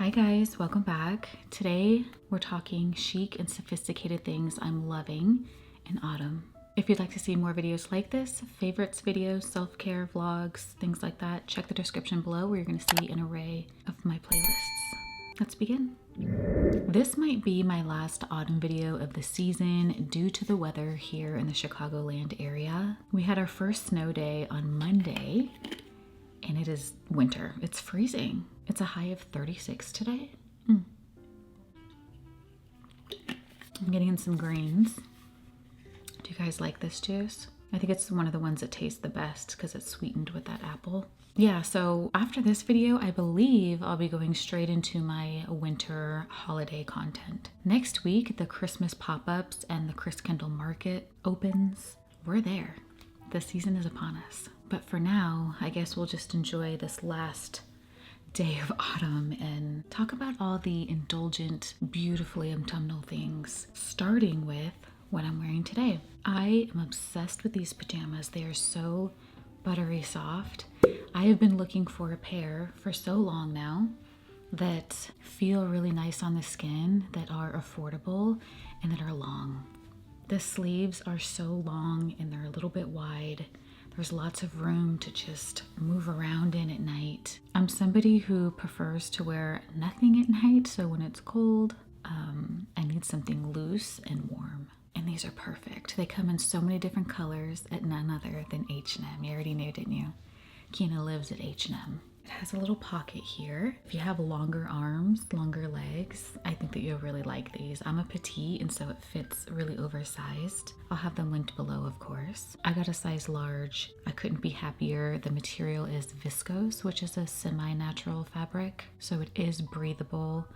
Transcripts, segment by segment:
Hi guys, welcome back. Today we're talking chic and sophisticated things I'm loving in autumn. If you'd like to see more videos like this, favorites videos, self-care vlogs, things like that, check the description below where you're going to see an array of my playlists. Let's begin. This might be my last autumn video of the season due to the weather here in the Chicagoland area. We had our first snow day on Monday and it is winter. It's freezing. It's a high of 36 today. I'm getting in some greens. Do you guys like this juice? I think it's one of the ones that tastes the best because it's sweetened with that apple. Yeah, so after this video, I believe I'll be going straight into my winter holiday content. Next week, the Christmas pop-ups and the Chris Kendall Market opens. We're there. The season is upon us. But for now, I guess we'll just enjoy this last day of autumn and talk about all the indulgent, beautifully autumnal things, starting with what I'm wearing today. I am obsessed with these pajamas. They are so buttery soft. I have been looking for a pair for so long now that feel really nice on the skin, that are affordable, and that are long. The sleeves are so long and they're a little bit wide. There's lots of room to just move around in at night. I'm somebody who prefers to wear nothing at night, so when it's cold, I need something loose and warm. And these are perfect. They come in so many different colors at none other than H&M. You already knew, didn't you? Kina lives at H&M. It has a little pocket here. If you have longer arms, longer legs, I think that you'll really like these. I'm a petite, and so it fits really oversized. I'll have them linked below, of course. I got a size large. I couldn't be happier. The material is viscose, which is a semi-natural fabric, so it is breathable.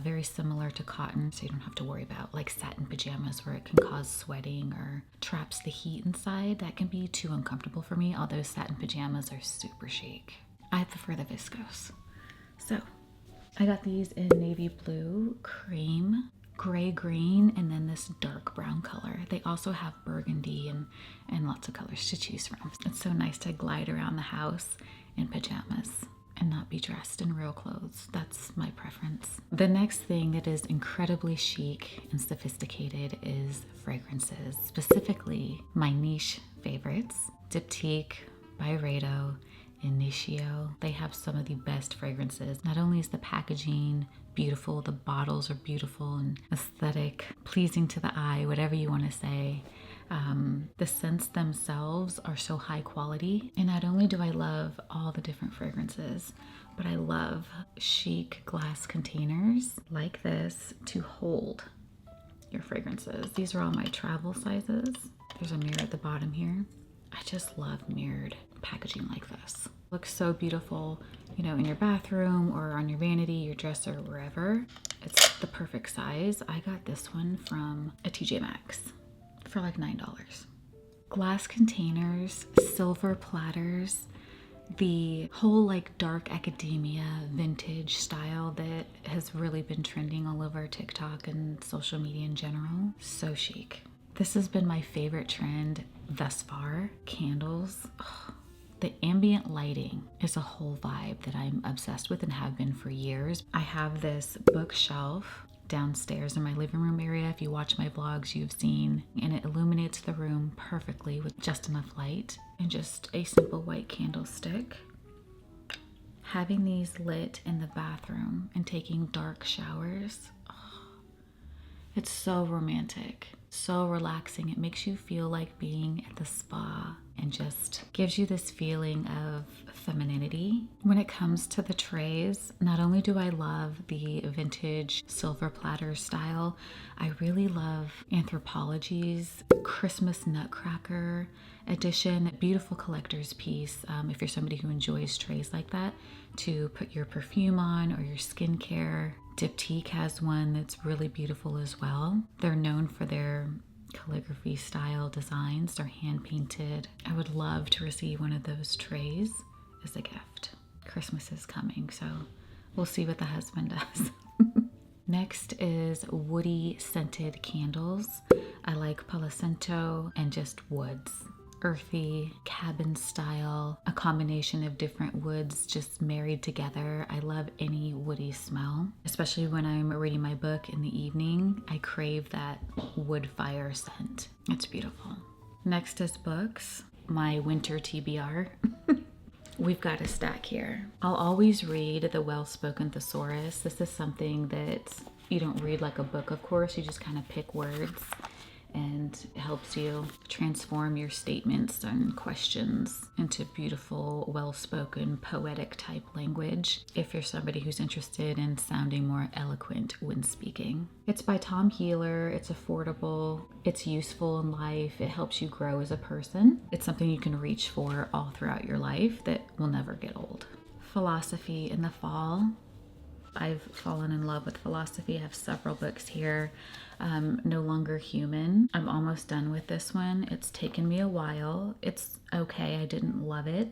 Very similar to cotton, so you don't have to worry about like satin pajamas where it can cause sweating or traps the heat inside. That can be too uncomfortable for me, although satin pajamas are super chic. I prefer the viscose. So I got these in navy blue, cream, gray green, and then this dark brown color. They also have burgundy and lots of colors to choose from. It's so nice to glide around the house in pajamas and not be dressed in real clothes. That's my preference. The next thing that is incredibly chic and sophisticated is fragrances, specifically my niche favorites, Diptyque, Byredo, Initio. They have some of the best fragrances. Not only is the packaging beautiful, the bottles are beautiful and aesthetic, pleasing to the eye, whatever you want to say. The scents themselves are so high quality. And not only do I love all the different fragrances, but I love chic glass containers like this to hold your fragrances. These are all my travel sizes. There's a mirror at the bottom here. I just love mirrored packaging like this. Looks so beautiful, you know, in your bathroom or on your vanity, your dresser, wherever. It's the perfect size. I got this one from a TJ Maxx for like $9. Glass containers, silver platters, the whole like dark academia vintage style that has really been trending all over TikTok and social media in general. So chic. This has been my favorite trend thus far. Candles. Oh, the ambient lighting is a whole vibe that I'm obsessed with and have been for years. I have this bookshelf downstairs in my living room area. If you watch my vlogs, you've seen, and it illuminates the room perfectly with just enough light and just a simple white candlestick. Having these lit in the bathroom and taking dark showers, oh, it's so romantic, so relaxing. It makes you feel like being at the spa and just gives you this feeling of femininity. When it comes to the trays, not only do I love the vintage silver platter style, I really love Anthropologie's Christmas Nutcracker edition. Beautiful collector's piece if you're somebody who enjoys trays like that to put your perfume on or your skincare. Diptyque has one that's really beautiful as well. They're known for their calligraphy style designs. They're hand painted. I would love to receive one of those trays as a gift. Christmas is coming, so we'll see what the husband does. Next is woody scented candles. I like Palo Santo and just woods. earthy, cabin style, a combination of different woods just married together. I love any woody smell, especially when I'm reading my book in the evening. I crave that wood fire scent. It's beautiful. Next is books, my winter TBR. We've got a stack here. I'll always read the Well-Spoken Thesaurus. This is something that you don't read like a book, of course. You just kind of pick words, and it helps you transform your statements and questions into beautiful, well-spoken, poetic type language if you're somebody who's interested in sounding more eloquent when speaking. It's by Tom Healer. It's affordable. It's useful in life. It helps you grow as a person. It's something you can reach for all throughout your life that will never get old. Philosophy in the fall. I've fallen in love with philosophy. I have several books here. No Longer Human. I'm almost done with this one. It's taken me a while. It's okay. I didn't love it,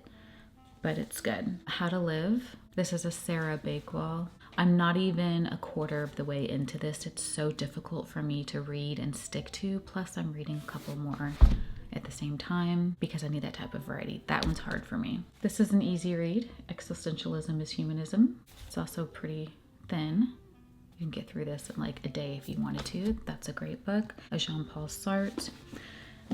but it's good. How to Live. This is a Sarah Bakewell. I'm not even a quarter of the way into this. It's so difficult for me to read and stick to. Plus, I'm reading a couple more at the same time because I need that type of variety. That one's hard for me. This is an easy read. Existentialism is Humanism. It's also pretty thin. You can get through this in like a day if you wanted to. That's a great book. A Jean-Paul Sartre.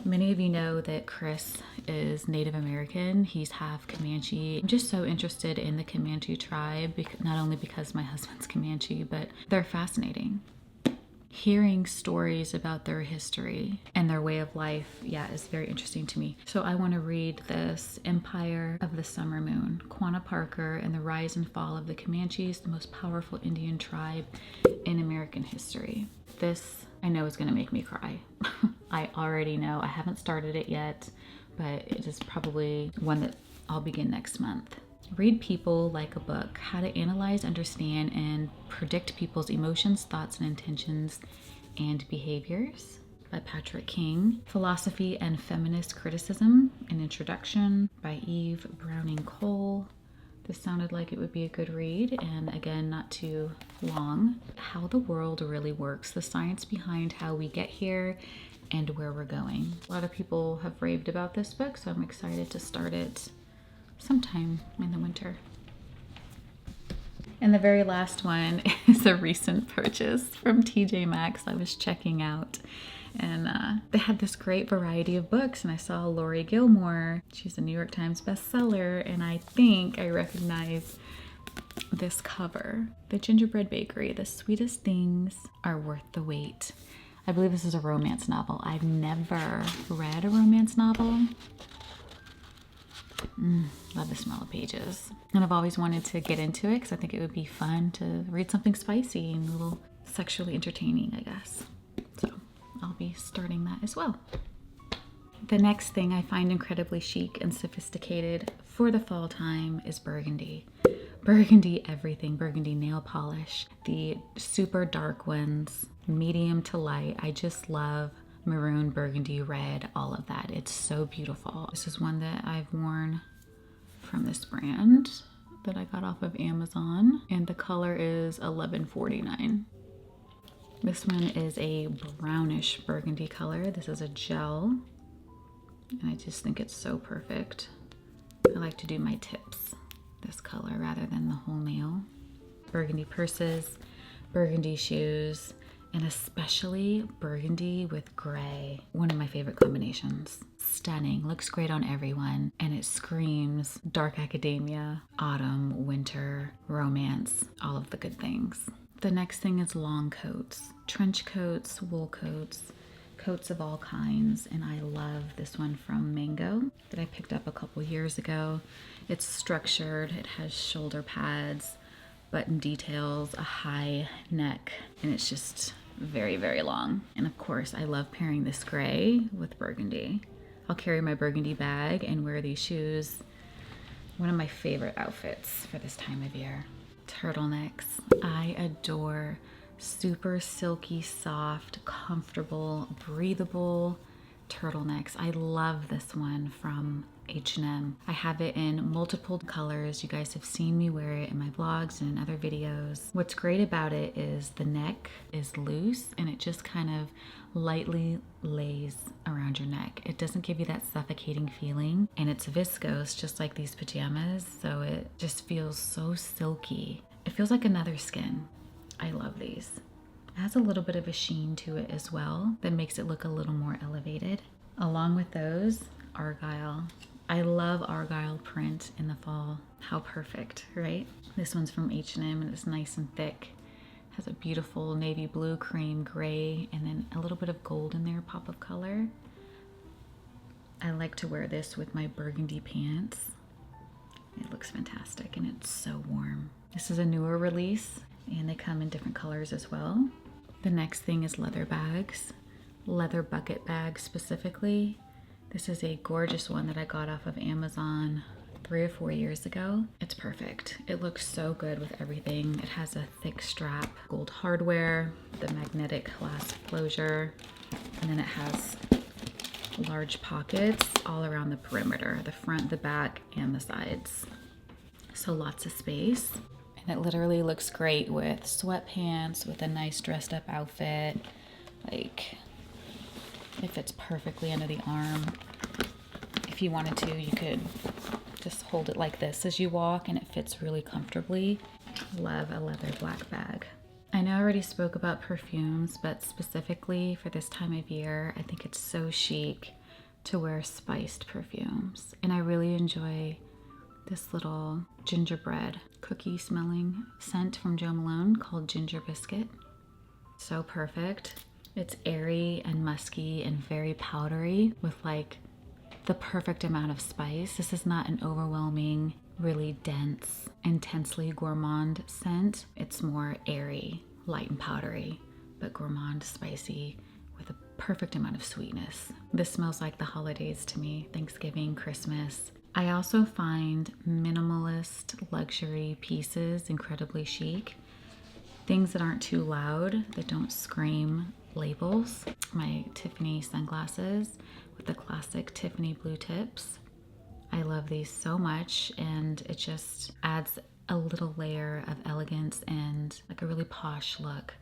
Many of you know that Chris is Native American. He's half Comanche. I'm just so interested in the Comanche tribe, not only because my husband's Comanche, but they're fascinating. Hearing stories about their history and their way of life, is very interesting to me. So I want to read this Empire of the Summer Moon, Quanah Parker and the Rise and Fall of the Comanches, the most powerful Indian tribe in American history. This I know is going to make me cry. I already know. I haven't started it yet, but it is probably one that I'll begin next month. Read People Like a Book, How to Analyze, Understand, and Predict People's Emotions, Thoughts, and Intentions and Behaviors by Patrick King. Philosophy and Feminist Criticism, an Introduction by Eve Browning Cole. This sounded like it would be a good read, and again, not too long. How the World Really Works, the science behind how we get here and where we're going. A lot of people have raved about this book, so I'm excited to start it sometime in the winter. And the very last one is a recent purchase from TJ Maxx. I was checking out, and they had this great variety of books, and I saw Lori Gilmore. She's a New York Times bestseller, and I think I recognize this cover. The Gingerbread Bakery, The Sweetest Things Are Worth the Wait. I believe this is a romance novel. I've never read a romance novel. Love the smell of pages. And I've always wanted to get into it because I think it would be fun to read something spicy and a little sexually entertaining, I guess. So I'll be starting that as well. The next thing I find incredibly chic and sophisticated for the fall time is Burgundy. Burgundy everything, Burgundy nail polish, the super dark ones, medium to light. I just love maroon, burgundy, red, all of that. It's so beautiful. This is one that I've worn from this brand that I got off of Amazon, and the color is $11.49. This one is a brownish burgundy color. This is a gel, and I just think it's so perfect. I like to do my tips this color rather than the whole nail. Burgundy purses, burgundy shoes, and especially burgundy with gray. One of my favorite combinations. Stunning, looks great on everyone, and it screams dark academia, autumn, winter, romance, all of the good things. The next thing is long coats, trench coats, wool coats, coats of all kinds, and I love this one from Mango that I picked up a couple years ago. It's structured, it has shoulder pads, button details, a high neck, and it's just very, very long. And of course, I love pairing this gray with burgundy. I'll carry my burgundy bag and wear these shoes. One of my favorite outfits for this time of year. Turtlenecks. I adore super silky, soft, comfortable, breathable turtlenecks. I love this one from H&M. I have it in multiple colors. You guys have seen me wear it in my vlogs and in other videos. What's great about it is the neck is loose and it just kind of lightly lays around your neck. It doesn't give you that suffocating feeling, and it's viscose just like these pajamas, so it just feels so silky. It feels like another skin. I love these. It has a little bit of a sheen to it as well that makes it look a little more elevated. Along with those, Argyle. I love Argyle print in the fall. How perfect, right? This one's from H&M and it's nice and thick. Has a beautiful navy blue, cream, gray, and then a little bit of gold in there, pop of color. I like to wear this with my burgundy pants. It looks fantastic and it's so warm. This is a newer release and they come in different colors as well. The next thing is leather bags, leather bucket bags specifically. This is a gorgeous one that I got off of Amazon 3 or 4 years ago. It's perfect. It looks so good with everything. It has a thick strap, gold hardware, the magnetic clasp closure, and then it has large pockets all around the perimeter, the front, the back, and the sides. So lots of space. And it literally looks great with sweatpants, with a nice dressed up outfit. Like, it fits perfectly under the arm. If you wanted to, you could just hold it like this as you walk and it fits really comfortably. Love a leather black bag. I know I already spoke about perfumes, but specifically for this time of year, I think it's so chic to wear spiced perfumes. And I really enjoy this little gingerbread cookie smelling scent from Jo Malone called Ginger Biscuit. So perfect. It's airy and musky and very powdery with like the perfect amount of spice. This is not an overwhelming, really dense, intensely gourmand scent. It's more airy, light and powdery, but gourmand, spicy, with a perfect amount of sweetness. This smells like the holidays to me, Thanksgiving, Christmas. I also find minimalist luxury pieces incredibly chic. Things that aren't too loud, that don't scream labels. My Tiffany sunglasses with the classic Tiffany blue tips. I love these so much and it just adds a little layer of elegance and like a really posh look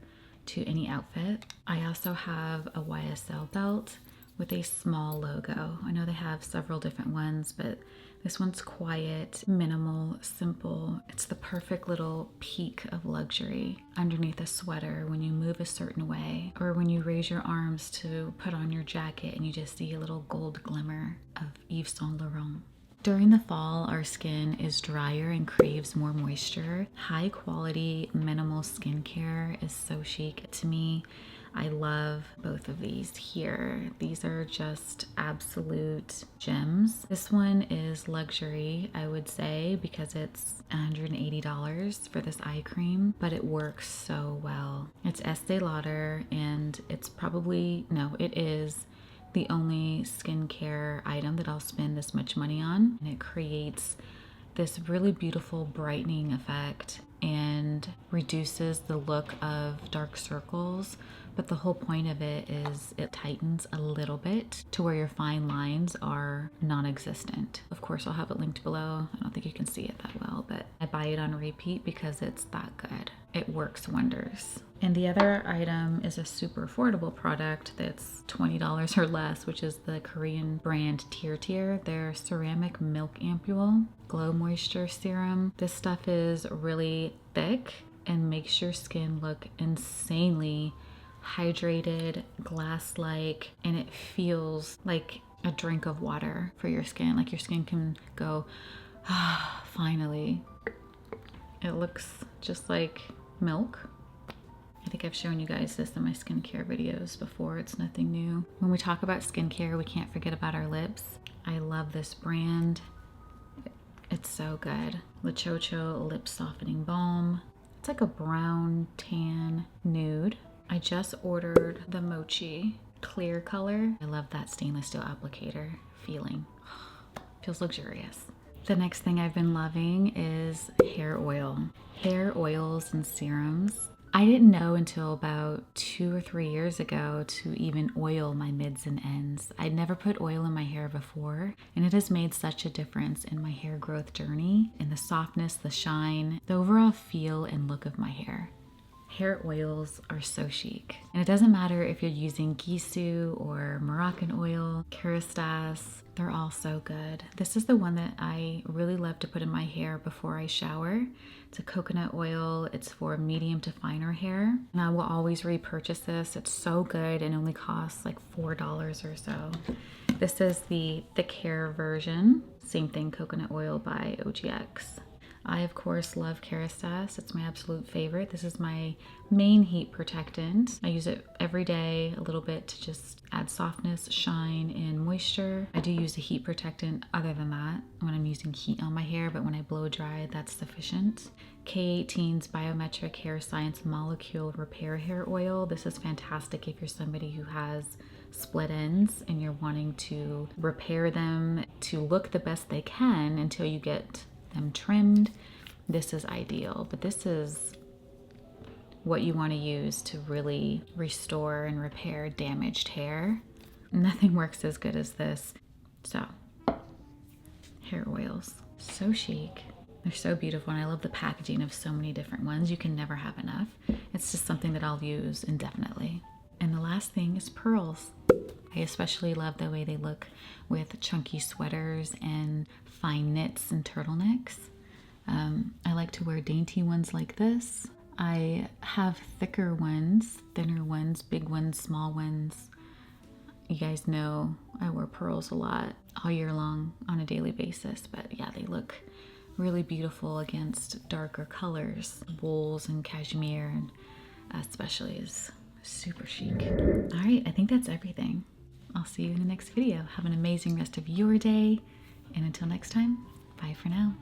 to any outfit. I also have a YSL belt with a small logo. I know they have several different ones, but this one's quiet, minimal, simple. It's the perfect little peak of luxury underneath a sweater when you move a certain way, or when you raise your arms to put on your jacket and you just see a little gold glimmer of Yves Saint Laurent. During the fall, our skin is drier and craves more moisture. High quality, minimal skincare is so chic to me. I love both of these here. These are just absolute gems. This one is luxury, I would say, because it's $180 for this eye cream, but it works so well. It's Estee Lauder and it's probably, no, it is the only skincare item that I'll spend this much money on. And it creates this really beautiful brightening effect and reduces the look of dark circles. But the whole point of it is it tightens a little bit to where your fine lines are non-existent. Of course, I'll have it linked below. I don't think you can see it that well, but I buy it on repeat because it's that good. It works wonders. And the other item is a super affordable product that's $20 or less, which is the Korean brand Tear. Their ceramic milk ampule glow moisture serum. This stuff is really thick and makes your skin look insanely hydrated, glass-like, and it feels like a drink of water for your skin. Like your skin can go, ah, finally. It looks just like milk. I think I've shown you guys this in my skincare videos before. It's nothing new. When we talk about skincare, we can't forget about our lips. I love this brand. It's so good. The Chouchou Lip Softening Balm. It's like a brown tan nude. I just ordered the Mochi clear color. I love that stainless steel applicator feeling. Feels luxurious. The next thing I've been loving is hair oil. Hair oils and serums I didn't know until about 2 or 3 years ago to even oil my mids and ends. I'd never put oil in my hair before, and it has made such a difference in my hair growth journey, in the softness, the shine, the overall feel and look of my hair. Hair oils are so chic. And it doesn't matter if you're using Gisou or Moroccan oil, Kérastase, they're all so good. This is the one that I really love to put in my hair before I shower. It's a coconut oil. It's for medium to finer hair. And I will always repurchase this. It's so good and only costs like $4 or so. This is the thick hair version. Same thing, coconut oil by OGX. I, of course, love Kérastase. It's my absolute favorite. This is my main heat protectant. I use it every day, a little bit to just add softness, shine, and moisture. I do use a heat protectant other than that when I'm using heat on my hair, but when I blow dry, that's sufficient. K18's Biometric Hair Science Molecule Repair Hair Oil. This is fantastic if you're somebody who has split ends and you're wanting to repair them to look the best they can until you get them trimmed. This is ideal, but this is what you want to use to really restore and repair damaged hair. Nothing works as good as this. So, hair oils, so chic. They're so beautiful, and I love the packaging of so many different ones. You can never have enough. It's just something that I'll use indefinitely. And the last thing is pearls. I especially love the way they look with chunky sweaters and fine knits and turtlenecks. I like to wear dainty ones like this. I have thicker ones, thinner ones, big ones, small ones. You guys know I wear pearls a lot all year long on a daily basis, but yeah, they look really beautiful against darker colors. Wools and cashmere, and especially is super chic. All right, I think that's everything. I'll see you in the next video. Have an amazing rest of your day. And until next time, bye for now.